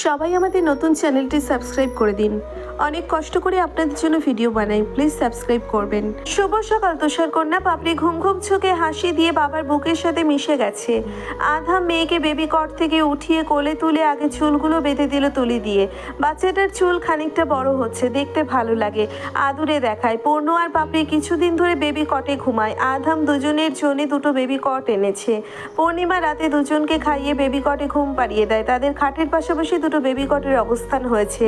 সবাই আমাদের নতুন চ্যানেলটি সাবস্ক্রাইব করে দিন। অনেক কষ্ট করে আপনাদের জন্য ভিডিও বানাই, প্লিজ সাবস্ক্রাইব করবেন। শুভ সকাল তুষার কন্যা। পাপড়ি ঘুম ঘুম চোখে হাসি দিয়ে বাবার বুকের সাথে মিশে গেছে। আধাম মেয়েকে বেবি কট থেকে উঠিয়ে কোলে তুলে আগে চুলগুলো বেঁধে দিল তুলি দিয়ে। বাচ্চাটার চুল খানিকটা বড় হচ্ছে, দেখতে ভালো লাগে, আদুরে দেখায়। পূর্ণ আর পাপড়ি কিছুদিন ধরে বেবি কটে ঘুমায়। আধাম দুজনের জন্য দুটো বেবি কট এনেছে। পূর্ণিমা রাতে দুজনকে খাইয়ে বেবি কটে ঘুম পাড়িয়ে দেয়। তাদের খাটের পাশাপাশি দুটো বেবি কটের অবস্থান হয়েছে।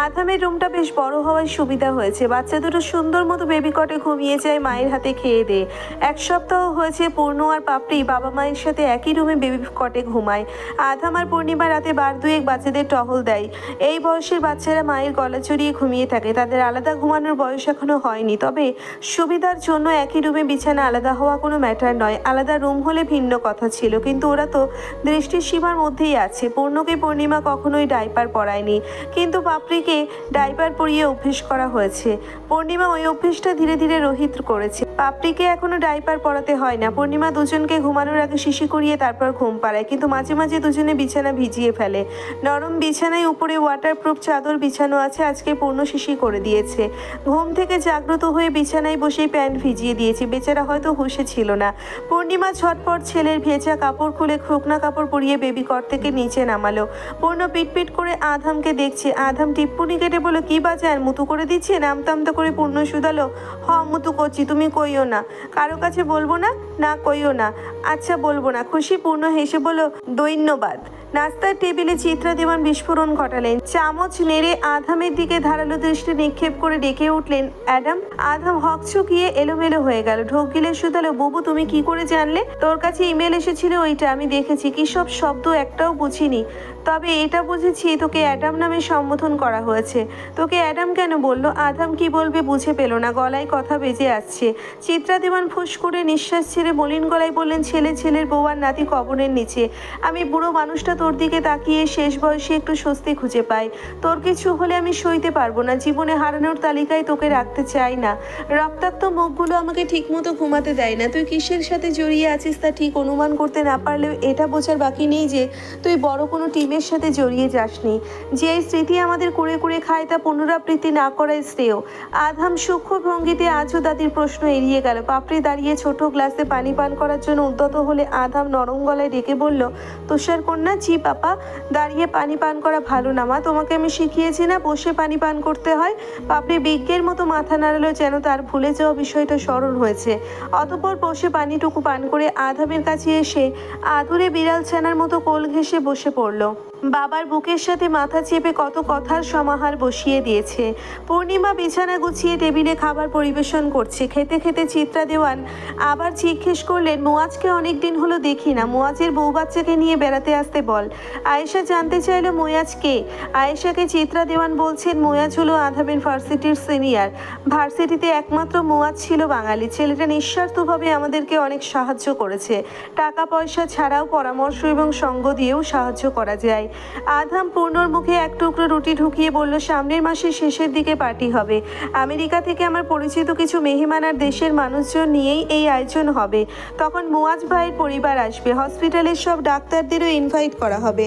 আধামের রুমটা বেশ বড় হওয়ায় সুবিধা হয়েছে। বাচ্চা দুটো সুন্দর মতো বেবি কটে ঘুমিয়ে যায় মায়ের হাতে খেয়ে দেয়। এক সপ্তাহ হয়েছে পূর্ণ আর পাপড়ি বাবা মায়ের সাথে একই রুমে বেবি কটে ঘুমায়। আধাম আর পূর্ণিমা রাতে বার দুয়েক বাচ্চাদের টহল দেয়। এই বয়সের বাচ্চারা মায়ের গলা চড়িয়ে ঘুমিয়ে থাকে। তাদের আলাদা ঘুমানোর বয়স এখনো হয়নি, তবে সুবিধার জন্য একই রুমে বিছানা আলাদা হওয়া কোনো ম্যাটার নয়। আলাদা রুম হলে ভিন্ন কথা ছিল, কিন্তু ওরা তো দৃষ্টির সীমার মধ্যেই আছে। পূর্ণকে পূর্ণিমা কখনোই ডাইপার পরায়নি, কিন্তু পাপড়িকে ডাইপার পরিয়ে অভ্যেস করা হয়েছে। পূর্ণিমা ওই অভ্যেসটা ধীরে ধীরে রোহিত করেছে। পাপড়িকে এখনো ডাইপার পরাতে হয় না। পূর্ণিমা দুজনকে ঘুমানোর আগে শিশি করিয়ে তারপর ঘুম পাড়ায়, কিন্তু মাঝে মাঝে দুজনে বিছানা ভিজিয়ে ফেলে। নরম বিছানায় উপরে ওয়াটারপ্রুফ চাদর বিছানো আছে। আজকে পূর্ণ শিশি করে দিয়েছে। ঘুম থেকে জাগ্রত হয়ে বিছানায় বসেই প্যান্ট ভিজিয়ে দিয়েছে। বেচারা হয়তো হুঁশে ছিল না। পূর্ণিমা ঝটপট ছেলের ভেজা কাপড় খুলে শুকনা কাপড় পরিয়ে বেবি কট থেকে নিচে নামালো। পূর্ণ পিটপিট করে আধামকে দেখছে। আধাম টিপ্পুনি কেটে বলে, কি বাজার মুতু করে দিচ্ছে? নামতামতা করে পূর্ণ শুধালো, হ মুতু করছি, তুমি কইও না। কারো কাছে বলবো না? না কইও না। আচ্ছা বলবো না। খুশি? পূর্ণ হেসে বলল, ধন্যবাদ। নাস্তার টেবিলে চিত্রা দেওয়ান বিস্ফোরণ ঘটালেন। চামচ নেড়ে আধামের দিকে ধারালো দৃষ্টি নিক্ষেপ করে ডেকে উঠলেন, অ্যাডাম। আধাম হকচকিয়ে এলোমেলো হয়ে গেল। ঢোক গিলে শুধালো, বুবু তুমি কি করে জানলে? তোর কাছে ইমেল এসেছিল, ওইটা আমি দেখেছি। কি সব শব্দ একটাও বুঝিনি, তবে এটা বুঝেছি তোকে অ্যাডাম নামে সম্বোধন করা হয়েছে। তোকে অ্যাডাম কেন বললো? আধাম কি বলবে বুঝে পেল না। গলায় কথা বেজে আসছে। চিত্রা দেওয়ান ফুস করে নিঃশ্বাস ছেড়ে মলিন গলায় বললেন, ছেলের বউ আর নাতি কবরের নিচে। আমি বুড়ো মানুষটা তোর দিকে তাকিয়ে শেষ বয়সে একটু স্বস্তি খুঁজে পাই। তোর কিছু হলে আমি সইতে পারবো না। জীবনে হারানোর তালিকায় তোকে রাখতে চাই না। রক্তাক্ত মুখগুলো আমাকে ঠিক মতো ঘুমাতে দেয় না। তুই কিসের সাথে জড়িয়ে আছিস তা ঠিক অনুমান করতে না পারলেও এটা বোঝার বাকি নেই যে তুই বড় কোনো টিমের সাথে জড়িয়ে যাসনি। যে স্মৃতি আমাদের কুড়ে কুড়ে খায় তা পুনরাবৃত্তি না করাই শ্রেয়। আধাম সূক্ষ্ম ভঙ্গিতে আজও দাদির প্রশ্ন এড়িয়ে গেল। পাপড়ি দাঁড়িয়ে ছোট গ্লাসে পানি পান করার জন্য উদ্যত হলে আধাম নরম গলায় ডেকে বলল, তুষার কন্যা। জি পাপা। দাঁড়িয়ে পানি পান করা ভালো না মা, তোমাকে আমি শিখিয়েছি না বসে পানি পান করতে হয়। পাপড়ি বিজ্ঞের মতো মাথা নাড়ালো, যেন তার ভুলে যাওয়া বিষয়টা স্মরণ হয়েছে। অতঃপর বসে পানিটুকু পান করে আধামের কাছে এসে আদুরে বিড়াল ছানার মতো কোল ঘেঁষে বসে পড়ল। বাবার বুকের সাথে মাথা চেপে কত কথার সমাহার বসিয়ে দিয়েছে। পূর্ণিমা বিছানা গুছিয়ে টেবিলে খাবার পরিবেশন করছে। খেতে খেতে চিত্রা দেওয়ান আবার জিজ্ঞেস করলেন, মুয়াজকে অনেকদিন হলো দেখি না। মুয়াজের বউ বাচ্চাকে নিয়ে বেড়াতে আসতে বল। আয়েশা জানতে চাইল, মুয়াজ কে? আয়েশাকে চিত্রা দেওয়ান বলছেন, মুয়াজ হলো আধামের ভার্সিটির সিনিয়র। ভার্সিটিতে একমাত্র মুয়াজ ছিল বাঙালি। ছেলেটা নিঃস্বার্থভাবে আমাদেরকে অনেক সাহায্য করেছে। টাকা পয়সা ছাড়াও পরামর্শ এবং সঙ্গ দিয়েও সাহায্য করা যায়। আধাম পূর্ণর মুখে এক টুকরো রুটি ঢুকিয়ে বলল, সামনের মাসের শেষের দিকে পার্টি হবে। আমেরিকা থেকে আমার পরিচিত কিছু মেহমান আর দেশের মানুষজন নিয়েই এই আয়োজন হবে। তখন মুয়াজ ভাইয়ের পরিবার আসবে। হসপিটালের সব ডাক্তারদেরও ইনভাইট করা হবে।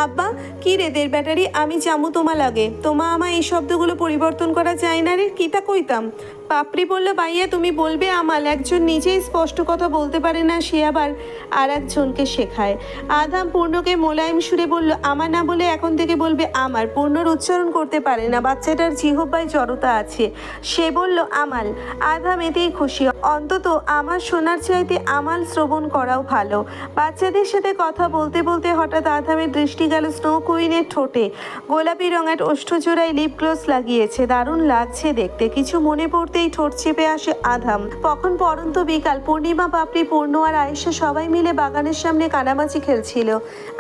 আব্বা, কি রে দের ব্যাটারি, আমি চামু তোমা লাগে। তোমা আমার এই শব্দগুলো পরিবর্তন করা যায় না রে, কিতা কইতাম। পাপড়ি বলল, ভাইয়া তুমি বলবে আমাল। একজন নিজেই স্পষ্ট কথা বলতে পারে না, সে আবার আর একজনকে শেখায়। আধাম পূর্ণকে মোলায়েম সুরে বলল, আমার না বলে এখন থেকে বলবে আমার। পূর্ণর উচ্চারণ করতে পারে না, বাচ্চাটার জিহ্বায় জড়তা আছে। সে বলল আমাল। আধাম এতেই খুশি। অন্তত আমার শোনার চাইতে আমাল শ্রবণ করাও ভালো। বাচ্চাদের সাথে কথা বলতে বলতে হঠাৎ আধামের দৃষ্টি গেল স্নো কুইনের ঠোঁটে। গোলাপি রঙের ওষ্ঠজোড়ায় লিপ গ্লস লাগিয়েছে, দারুণ লাগছে দেখতে। কিছু মনে পড়তেই ঠোঁট চেপে আসে আধাম। কখন পরন্ত বিকাল। পূর্ণিমা, পাপড়ি, পূর্ণ আর আয়েশা সবাই মিলে বাগানের সামনে কানামাছি খেলছিল।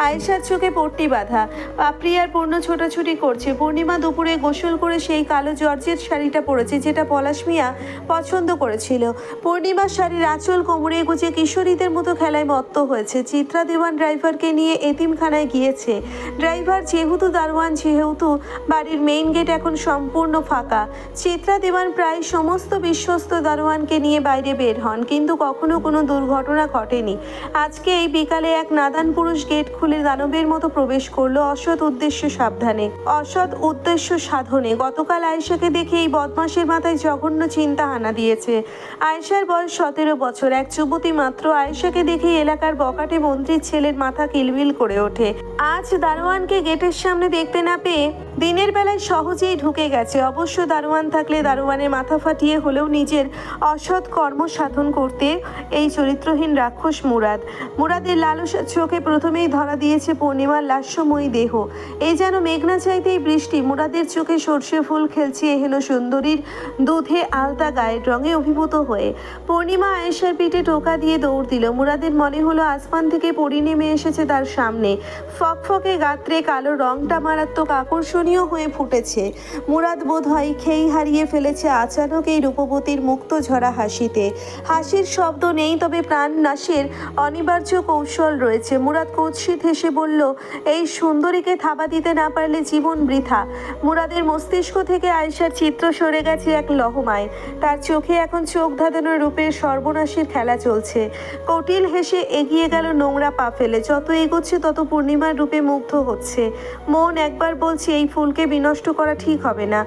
আয়েশার চোখে পট্টি বাঁধা। পাপড়ি আর পূর্ণ ছোটাছুটি করছে। পূর্ণিমা দুপুরে গোসল করে সেই কালো জর্জেট শাড়িটা পরেছে যেটা পলাশ মিয়া পছন্দ করেছিল। পূর্ণিমার শাড়ির আঁচল কোমরে গুজে কিশোরীদের মতো খেলায় মত্ত হয়েছে। চিত্রা দেওয়ান ড্রাইভারকে নিয়ে এতিমখানায় গিয়েছে। ড্রাইভার যেহেতু দারোয়ান, সেহেতু বাড়ির মেইন গেট এখন সম্পূর্ণ ফাঁকা। চিত্রা দেওয়ান প্রায় সমস্ত বিশ্বস্ত দারোয়ানকে নিয়ে বাইরে বের হন, কিন্তু কখনো কোনো দুর্ঘটনা ঘটেনি। আজকে এই বিকালে এক নাদান পুরুষ গেট খুলে দানবের মতো প্রবেশ প্রবেশ করলো অসৎ উদ্দেশ্য সাবধানে, অসৎ উদ্দেশ্য সাধনে। গতকাল আয়েশাকে দেখে এই বদমাশের মাথায় জঘন্য চিন্তা হানা দিয়েছে। আয়েশার বয়স 17 বছর, এক যুবতী মাত্র। আয়েশাকে দেখে এলাকার বকাটে মন্ত্রীর ছেলের মাথা কিলবিল করে ওঠে। আজ দারোয়ানকে গেটের সামনে দেখতে না পেয়ে দিনের বেলায় সহজেই ঢুকে গেছে। অবশ্য দারোয়ান থাকলে দারোয়ানের মাথা ফাটিয়ে হলেও নিজের অসৎ কর্ম সাধন করতে এই চরিত্রহীন রাক্ষস মুরাদের লালসা চোখে প্রথমেই ধরা দিয়েছে পূর্ণিমার লাস্যময়ী দেহ। এই যেন মেঘনা চাইতেই বৃষ্টি। মুরাদের চোখে সর্ষে ফুল খেলছে এহেন সুন্দরীর দুধে আলতা গায়ের রঙে অভিভূত হয়ে। পূর্ণিমা আয়েশার পিঠে টোকা দিয়ে দৌড় দিল। মুরাদের মনে হলো আসমান থেকে পরি নেমে এসেছে তার সামনে। ফকফকে গাত্রে কালো রংটা মারাত্মক আকর্ষণীয় হয়ে ফুটেছে। মুরাদ বোধ হয় খেই হারিয়ে ফেলেছে আচানক এই রূপবতীর মুক্ত ঝরা হাসিতে। হাসির শব্দ নেই, তবে প্রাণ নাশের অনিবার্য কৌশল রয়েছে। মুরাদ কুৎসিত হেসে বলল, এই সুন্দরীকে থাবা দিতে না পারলে জীবন বৃথা। মুরাদের মস্তিষ্ক থেকে আয়েশার চিত্র সরে গেছে এক লহমায়। তার চোখে এখন চোখ ধাঁধানো রূপের সর্বনাশের খেলা চলছে। কটিল হেসে এগিয়ে গেল নোংরা পা ফেলে। যত এগোচ্ছে তত পূর্ণিমার রূপে মুগ্ধ হচ্ছে। মন একবার বলছে এই ফুলকে বিনষ্ট করা ঠিক হবে না,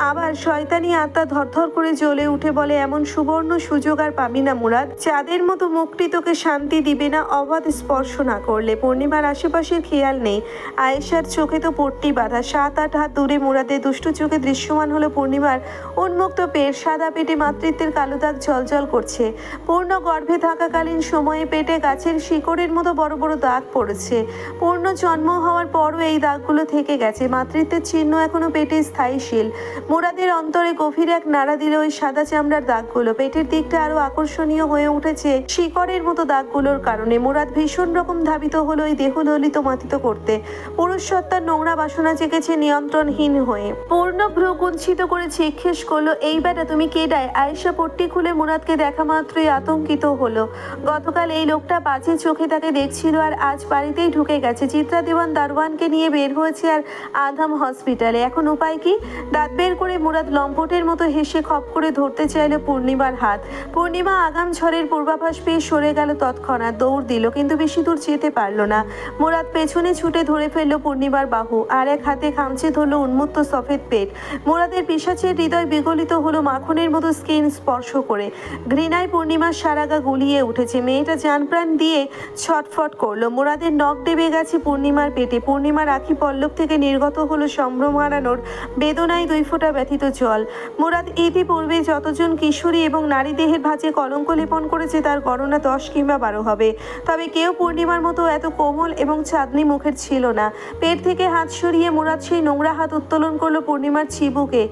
আবার শয়তানি আত্মা ধরধর করে জ্বলে উঠে বলে এমন সুবর্ণ সুযোগ আর পাবি না মুরাদ। চাঁদের মতো মুখটি তোকে শান্তি দিবে না অবাধ স্পর্শ না করলে। পূর্ণিমার আশেপাশের খেয়াল নেই। আয়েশার চোখে তো পট্টি বাঁধা। 7-8 হাত দূরে মুরাদের দুষ্টু চোখে দৃশ্যমান হলো পূর্ণিমার উন্মুক্ত পেট। সাদা পেটে মাতৃত্বের কালো দাগ ঝলঝল করছে। পূর্ণ গর্ভে থাকাকালীন সময়ে পেটে গাছের শিকড়ের মতো বড় বড় দাগ পড়েছে। পূর্ণ জন্ম হওয়ার পরও এই দাগগুলো থেকে গেছে। মাতৃত্বের চিহ্ন এখনো পেটে স্থায়ীশীল। মুরাদের অন্তরে গভীর এক নাড়া দিল ওই সাদা চামড়ার দাগগুলো। পেটের দিকটা আরো আকর্ষণীয় হয়ে উঠেছে শিকড়ের মতো দাগগুলোর কারণে। মুরাদ ভীষণ রকম ধাবিত হলো ওই দেহ ললিত মাতিত করতে। পুরুষ সত্তার নোংরা বাসনা জেগেছে নিয়ন্ত্রণহীন হয়ে। পূর্ণ ভ্রু কুঞ্চিত করে জিজ্ঞেস করলো, এই বেটা তুমি কেডায়? আয়েশা পট্টি খুলে মুরাদকে দেখা মাত্রই আতঙ্কিত হলো। গতকাল এই লোকটা বাজে চোখে তাকে দেখছিল আর আজ বাড়িতেই ঢুকে গেছে। চিত্রা দেওয়ান দারোয়ানকে নিয়ে বের হয়েছে আর আধাম হসপিটালে। এখন উপায় কি? দাঁত বের করে মুরাদ লম্পটের মতো হেসে খপ করে ধরতে চাইল পূর্ণিমার হাত। পূর্ণিমা আগাম ঝড়ের পূর্বাভাস পেয়ে সরে গেল তৎক্ষণাৎ। দৌড় দিল, কিন্তু বেশি দূর যেতে পারল না। মুরাদ পেছনে ছুটে ধরে ফেলল পূর্ণিমার বাহু, আর এক হাতে খামচে ধরল উন্মুক্ত সফেদ পেট। মুরাদের পিশাচের হৃদয় বিগলিত হলো মাখনের মতো স্কিন স্পর্শ করে। ঘৃণায় পূর্ণিমার সারাগা গুলিয়ে উঠেছে। মেয়েটা জানপ্রাণ দিয়ে ছটফট করলো। মুরাদের নখ ডেবে গেছে পূর্ণিমার পেটে। পূর্ণিমার আখি পল্লব থেকে নির্গত হলো সম্ভ্রম হারানোর বেদনায় 2 ফোঁটা ব্যথিত জল। মুরাদ ইতিপূর্বে যতজন কিশোরী এবং নারী দেহের ভাঁজে কলঙ্ক লেপন করেছে তার গণনা 10 কিংবা 12 হবে, তবে কেউ পূর্ণিমার মতো এত কোমল এবং চাঁদনি মুখের ছিল না। পেট থেকে হাত সরিয়ে মুরাদ সেই নোংরা হাত উত্তোলন করলো পূর্ণিমার চিবুকে।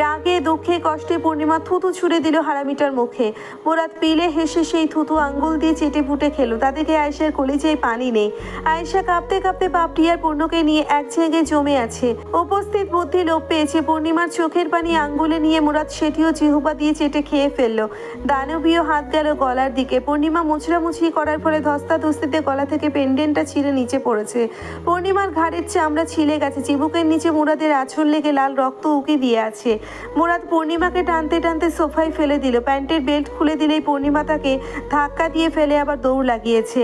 রাগে দুঃখে কষ্টে পূর্ণিমা থুতু ছুঁড়ে দিল হারামিটার মুখে। মুরাদ পিলে হেসে সেই থুতু আঙ্গুল দিয়ে চেটে ফুটে খেলো। তাদেরকে আয়েশার কলিজায় পানি নেই। আয়েশা কাঁপতে কাঁপতে পাপড়ি আর পূর্ণকে নিয়ে এক জায়গায় জমে আছে। উপস্থিত বুদ্ধি লোপ পেয়েছে। পূর্ণিমার চোখের পানি আঙ্গুলে নিয়ে মুরাদ সেটিও জিহ্বা দিয়ে চেটে খেয়ে ফেললো। দানবীয় হাত গেল গলার দিকে। পূর্ণিমা মুছড়ামুছি করার ফলে ধস্তাধস্তিতে গলা থেকে পেন্ডেন্টটা ছিঁড়ে নিচে পড়েছে। পূর্ণিমার ঘাড়ের চামড়া ছিলে গেছে। চিবুকের নিচে মুরাদের আঁচড় লেগে লাল রক্ত উকি দিয়ে আছে। মুরাদ পূর্ণিমাকে টানতে টানতে সোফায় ফেলে দিল। প্যান্টের বেল্ট খুলে দিলেই পূর্ণিমা তাকে ধাক্কা দিয়ে ফেলে আবার দৌড় লাগিয়েছে।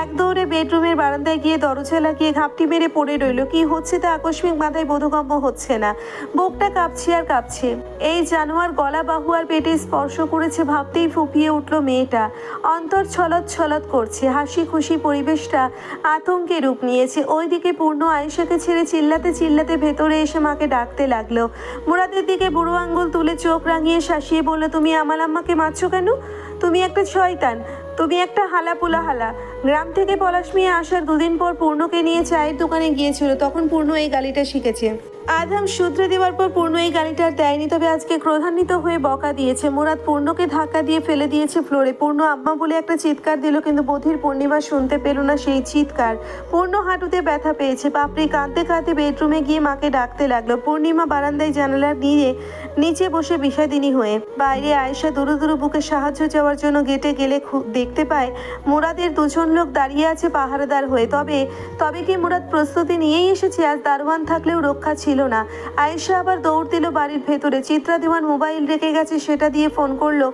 এক দৌড়ে বেডরুমের বারান্দায় গিয়ে দরজা লাগিয়ে ঘাপটি মেরে পড়ে রইল। কি হচ্ছে তা আকস্মিক মাথায় বোধগম্য হচ্ছে না। বুকটা কাঁপছে আর কাঁপছে। এই জানোয়ার গলা বাহু আর পেটে স্পর্শ করেছে ভাবতেই ফুপিয়ে উঠল মেয়েটা। অন্তর ছলৎ ছলৎ করছে। হাসি খুশি পরিবেশটা আতঙ্কে রূপ নিয়েছে। ওইদিকে পূর্ণ আয়েশাকে ছেড়ে চিল্লাতে চিল্লাতে ভেতরে এসে মাকে ডাকতে লাগলো। মুরাদের দিকে বুড়ো আঙ্গুল তুলে চোখ রাঙিয়ে শাসিয়ে বলল, তুমি আমার আম্মাকে মারছো কেন? তুমি একটা শয়তান, তুমি একটা হালাপুলা হালা। গ্রাম থেকে পলাশ মিয়া আসার 2 দিন পর পূর্ণকে নিয়ে চায়ের দোকানে গিয়েছিল। তখন পূর্ণ এই গালিটা শিখেছে। আধাম শুধরে দেওয়ার পর পূর্ণ এই গালিটা আর দেয়নি, তবে আজকে ক্রোধান্বিত হয়ে বকা দিয়েছে। মুরাদ পূর্ণকে ধাক্কা দিয়ে ফেলে দিয়েছে ফ্লোরে। পূর্ণ আম্মা বলে একটা চিৎকার দিল, কিন্তু বধির পূর্ণিমা শুনতে পেল না সেই চিৎকার। পূর্ণ হাঁটুতে ব্যথা পেয়েছে। পাপড়ি কাঁদতে কাঁদতে বেডরুমে গিয়ে মাকে ডাকতে লাগলো। পূর্ণিমা বারান্দায় জানালা দিয়ে নিচে বসে বিষাদিনী হয়ে। বাইরে আয়েশা দুরু দুরু বুকে সাহায্য চাওয়ার জন্য গেটে গেলে দেখতে পায় মুরাদের দুজন লোক দাঁড়িয়ে আছে পাহারাদার হয়ে। তবে কি মুরাদ প্রস্তুতি নিয়েই এসেছে? আজ দারোয়ান থাকলেও রক্ষা ছিল না। আয়েশা আবার দৌড় দিল বাড়ির ভেতরে। চিত্রা দেওয়ান মোবাইল রেখে গেছে, সেটা দিয়ে ফোন করলো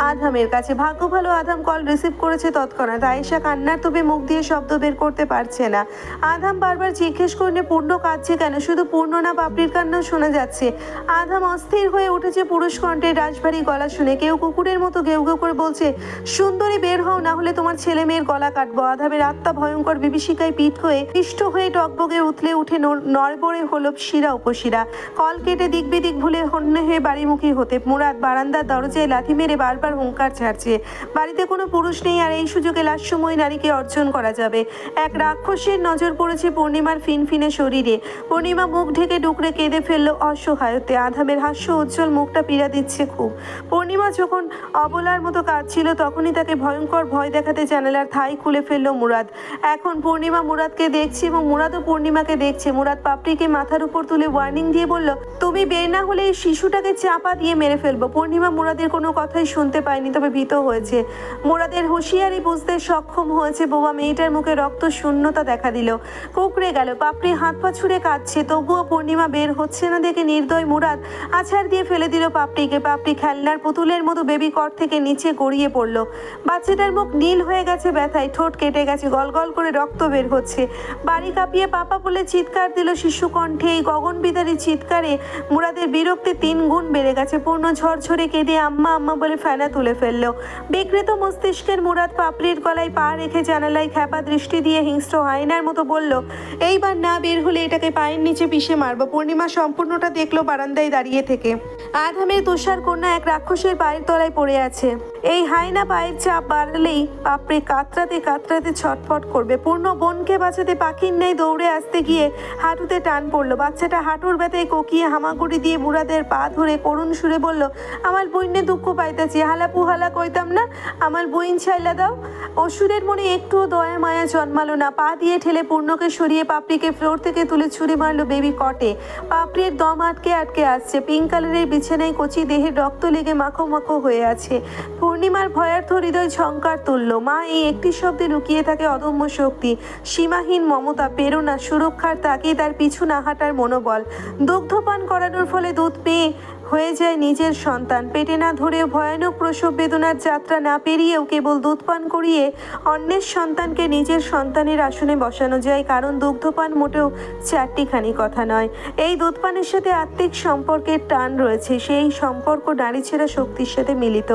আধামের কাছে। ভাগ্য ভালো আধাম কল রিসিভ করেছে তৎক্ষণাৎ। আয়েশা কান্নার তোপে মুখ দিয়ে শব্দ বের করতে পারছে না। আধাম বারবার জিজ্ঞেস করলে পূর্ণ কাঁদছে কেন? শুধু পূর্ণ না, পাপড়ির কান্নাও শোনা যাচ্ছে। আধাম অস্থির হয়ে উঠেছে পুরুষ কণ্ঠে রাজভারী গলা শুনে। কেউ কুকুরের মতো ঘেউ ঘেউ করে বলছে, সুন্দরী বের হও, না হলে তোমার ছেলে মেয়ের গলা কাটবো। আধামের আত্মা ভয়ঙ্কর বিভীষিকায় পিষ্ট হয়ে টকবগে উথলে উঠে নড়বড়ে হলো শিরা উপশিরা। কল কেটে দিক বিদিক ভুলে হন্য হয়ে বাড়িমুখী হতে মুরাদ বারান্দার দরজায় লাথি মেরে বারবার হুঙ্কার ছাড়ছে। বাড়িতে কোনো পুরুষ নেই, আর এই সুযোগে লাস্যময়ী নারীকে অর্জন করা যাবে। এক রাক্ষসের নজর পড়েছে পূর্ণিমার ফিনফিনে শরীরে। পূর্ণিমা মুখ ঢেকে ডুকরে কেঁদে ফেললো অসহায়তে। আধামের হাস্য উজ্জ্বল মুখটা পীড়া দিচ্ছে খুব। পূর্ণিমা যখন অবলার মতো কাঁদছিল তখনই তাকে ভয়ঙ্কর ভয় দেখাতে জানালার থাই খুলে ফেললো মুরাদ। এখন পূর্ণিমা মুরাদকে দেখছে এবং মুরাদও পূর্ণিমাকে দেখছে। মুরাদ পাপড়িকে মাথার উপর তুলে ওয়ার্নিং দিয়ে বলল, তুমি বের না হলে এই শিশুটাকে চাপা দিয়ে মেরে ফেলবো। পূর্ণিমা মুরাদের কোনো কথাই শুনতে পায়নি, তবে ভীত হয়েছে। মুরাদের হুঁশিয়ারি বুঝতে সক্ষম হয়েছে। বোবা মেয়েটার মুখে রক্ত শূন্যতা দেখা দিল। কুকড়ে গেল। পাপড়ি হাত পা ছুঁড়ে কাঁদছে, তবুও পূর্ণিমা বের হচ্ছে না দেখে নির্দয় মুরাদ আছাড় দিয়ে ফেলে দিল পাপড়িকে। পাপড়ি খেলনার পুতুলের মতো বেবি কট থেকে নিচে গড়িয়ে পড়লো। বাচ্চাটার মুখ নীল হয়ে গেছে ব্যথায়, ঠোঁট কেটে গেছে, গলগল করে রক্ত বের হচ্ছে। বাড়ি কাঁপিয়ে পাপা বলে চিৎকার দিল শিশু কণ্ঠে। এই গগনবিদারী চিৎকারে মুরাদের বিরক্তি 3 গুণ বেড়ে গেছে। পূর্ণ ঝরঝরে কেঁদে আম্মা আম্মা বলে ফেনা তুলে ফেললো। বিকৃত মস্তিষ্কের মুরাদ পাপড়ির গলায় পা রেখে জানালায় খ্যাপা দৃষ্টি দিয়ে হিংস্র হায়নার মতো বলল, এইবার না বের হলে এটাকে পায়ের নিচে পিষে মারবো। পূর্ণিমা সম্পূর্ণটা দেখলো বারান্দায় দাঁড়িয়ে থেকে। আধামের তুষার কন্যা এক রাক্ষসের পায়ের তলায় পড়ে আছে। এই হায়না পায়ের চাপ বাড়লেই পাপড়ি কাতরাতে কাতরাতে ছটফট করবে। পূর্ণ বোনকে বাঁচাতে পাখির ন্যায় দৌড়ে আসতে গিয়ে হাঁটুতে টান পড়লো। বাচ্চাটা হাঁটুর ব্যথায় কোকিয়ে হামাগুড়ি দিয়ে মুরাদের পা ধরে করুণ সুরে বলল, আমার বইনে দুঃখ পাইতেছি, হালাপু হালা কইতাম না, আমার বইন ছাইলা দাও। অসুরের মনে একটুও দয়া মায়া জন্মালো না। পা দিয়ে ঠেলে পূর্ণকে সরিয়ে পাপড়িকে ফ্লোর থেকে তুলে ছুঁড়ে মারলো বেবি কটে। পাপড়ির দম আটকে আটকে আসছে। পিঙ্ক কালারের বিছানায় কচি দেহে রক্ত লেগে মাখো মাখো হয়ে আছে। পূর্ণিমার ভয়ার্থ হৃদয় ঝংকার তুলল। মা এই একটি শব্দে লুকিয়ে থাকে অদম্য শক্তি, সীমাহীন মমতা, প্রেরণা, সুরক্ষার তাকে তার পিছু না হাঁটার মনোবল। দুগ্ধপান করানোর ফলে দুধ পেয়ে হয়ে যায় নিজের সন্তান। পেটে না ধরেও ভয়ানক প্রসব বেদনার যাত্রা না পেরিয়েও কেবল দুধ পান করিয়ে অন্যের সন্তানকে নিজের সন্তানের আসনে বসানো যায়। কারণ দুগ্ধপান মোটেও চারটিখানি কথা নয়। এই দুধপানের সাথে আত্মিক সম্পর্কের টান রয়েছে। সেই সম্পর্ক নারী ছেঁড়া শক্তির সাথে মিলিত।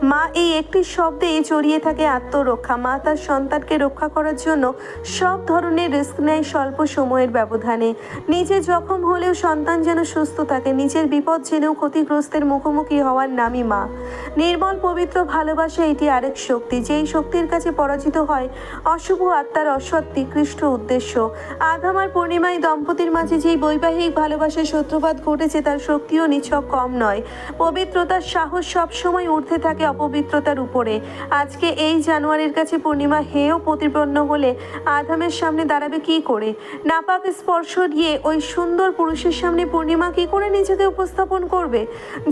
মা এই একটি শব্দে জড়িয়ে থাকে আত্মরক্ষা। মা তার সন্তানকে রক্ষা করার জন্য সব ধরনের রিস্ক নেয় স্বল্প সময়ের ব্যবধানে। নিজে জখম হলেও সন্তান যেন সুস্থ থাকে। নিজের বিপদ জেনেও ক্ষতিগ্রস্তের মুখোমুখি হওয়ার নামই মা। নির্মল পবিত্র ভালোবাসা এটি আরেক শক্তি, যেই শক্তির কাছে পরাজিত হয় অশুভ আত্মার অসৎ নিকৃষ্ট উদ্দেশ্য। আধাম আর পূর্ণিমাই দম্পতির মাঝে যেই বৈবাহিক ভালোবাসার সূত্রপাত ঘটেছে তার শক্তিও নিছক কম নয়। পবিত্রতার সাহস সবসময় ঊর্ধ্বে থাকে অপবিত্রতার উপরে। আজকে এই জানোয়ারের কাছে পূর্ণিমা হেয় প্রতিপন্ন হলে আধামের সামনে দাঁড়াবে কি করে? নাপাক স্পর্শ দিয়ে ওই সুন্দর পুরুষের সামনে পূর্ণিমা কি করে নিজেকে উপস্থাপন করবে?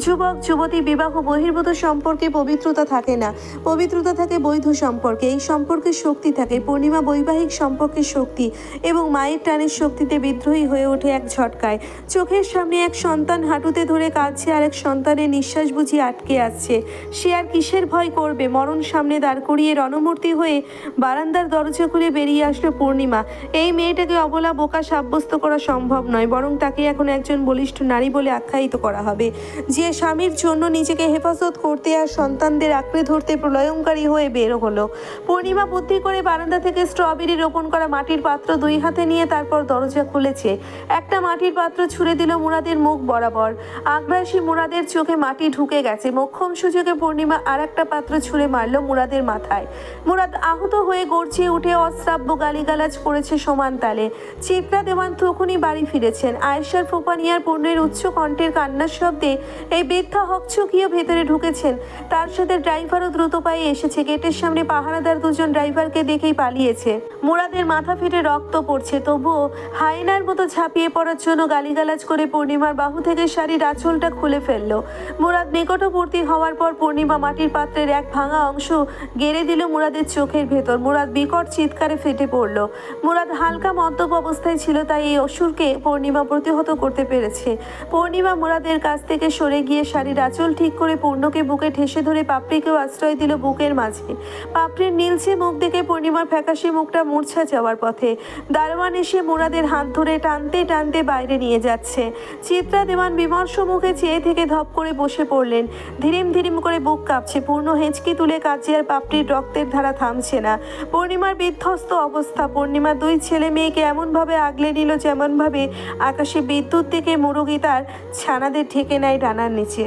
যুবক যুবতী বিবাহ বহির্ভূত সম্পর্কে পবিত্রতা থাকে না, পবিত্রতা থাকে বৈধ সম্পর্কে। এই সম্পর্কের শক্তি থাকে। পূর্ণিমা বৈবাহিক সম্পর্কের শক্তি এবং মায়ের টানের শক্তিতে বিদ্রোহী হয়ে ওঠে এক ঝটকায়। চোখের সামনে এক সন্তান হাঁটুতে ধরে কাঁদছে, আর এক সন্তানের নিঃশ্বাস বুঝি আটকে আসছে। সে আর কিসের ভয় করবে? মরণ সামনে দাঁড় করিয়ে রণমূর্তি হয়ে বারান্দার দরজা খুলে বেরিয়ে আসলো পূর্ণিমা। এই মেয়েটাকে অবলা বোকা সাব্যস্ত করা সম্ভব নয়, বরং তাকে এখন একজন বলিষ্ঠ নারী বলে আখ্যায়িত করা হবে, যে স্বামীর জন্য নিজেকে হেফাজত করতে আর সন্তানদের আঁকড়ে ধরতে প্রলয়ঙ্কারী হয়ে বের হলো। পূর্ণিমা বুদ্ধি করে বারান্দা থেকে স্ট্রবেরি রোপণ করা মাটির পাত্র 2 হাতে নিয়ে তারপর দরজা খুলেছে। একটা মাটির পাত্র ছুঁড়ে দিল মুরাদের মুখ বরাবর। আগ্রাসী মুরাদের চোখে মাটি ঢুকে গেছে। মোক্ষম সুযোগে পূর্ণিমা আর একটা পাত্র ছুঁড়ে মারল মুরাদের মাথায়। মুরাদ আহত হয়ে গর্জিয়ে উঠে অশ্রাব্য গালিগালাজ করেছে সমান তালে। চিত্রা দেওয়ান তখনই বাড়ি ফিরেছেন। আয়েশার ফোপানিয়ার পূর্ণের উচ্চ কণ্ঠের কান্নার শব্দে মধ্যে এই বৃদ্ধা হকচকিয়ে ভেতরে ঢুকেছেন। তার সাথে ড্রাইভারও দ্রুত পায়ে এসেছে। গেটের সামনে পাহারাদার দুজন ড্রাইভারকে দেখেই পালিয়েছে। মুরাদের মাথা ফেটে রক্ত পড়ছে, তবুও হায়নার মতো ঝাঁপিয়ে পড়ার জন্য গালিগালাজ করে পূর্ণিমার বাহু থেকে শাড়ির আঁচলটা খুলে ফেলল। মুরাদ নিকটবর্তী হওয়ার পর পূর্ণিমা মাটির পাত্রের এক ভাঙা অংশ গেড়ে দিল মুরাদের চোখের ভেতর। মুরাদ বিকট চিৎকারে ফেটে পড়ল। মুরাদ হালকা মদ্যপ অবস্থায় ছিল, তাই এই অসুরকে পূর্ণিমা প্রতিহত করতে পেরেছে। পূর্ণিমা মুরাদের কাছ থেকে সরে গিয়ে শাড়ির আঁচল ঠিক করে পূর্ণকে বুকে ঠেসে ধরে পাপড়িকেও আশ্রয় দিল বুকের মাঝে। পাপড়ির নীলচে মুখ দেখে পূর্ণিমার ফ্যাকাশে মুখটা মূর্ছা যাওয়ার পথে। দারোয়ান এসে মুরাদের হাত ধরে টানতে টানতে বাইরে নিয়ে যাচ্ছে। চিত্রা দেওয়ান বিমর্ষ মুখে চেয়ে থেকে ধপ করে বসে পড়লেন। ধীরিম ধীরিম করে বুক কাঁপছে। পূর্ণ হেঁচকি তুলে কাঁদছে, আর পাপড়ির রক্তের ধারা থামছে না। পূর্ণিমার বিধ্বস্ত অবস্থা। পূর্ণিমা দুই ছেলে মেয়েকে এমনভাবে আগলে নিল যেমনভাবে আকাশে বিদ্যুৎ থেকে মুরগি তার ছানাদের ঢেকে নেয় ডানার নিচে।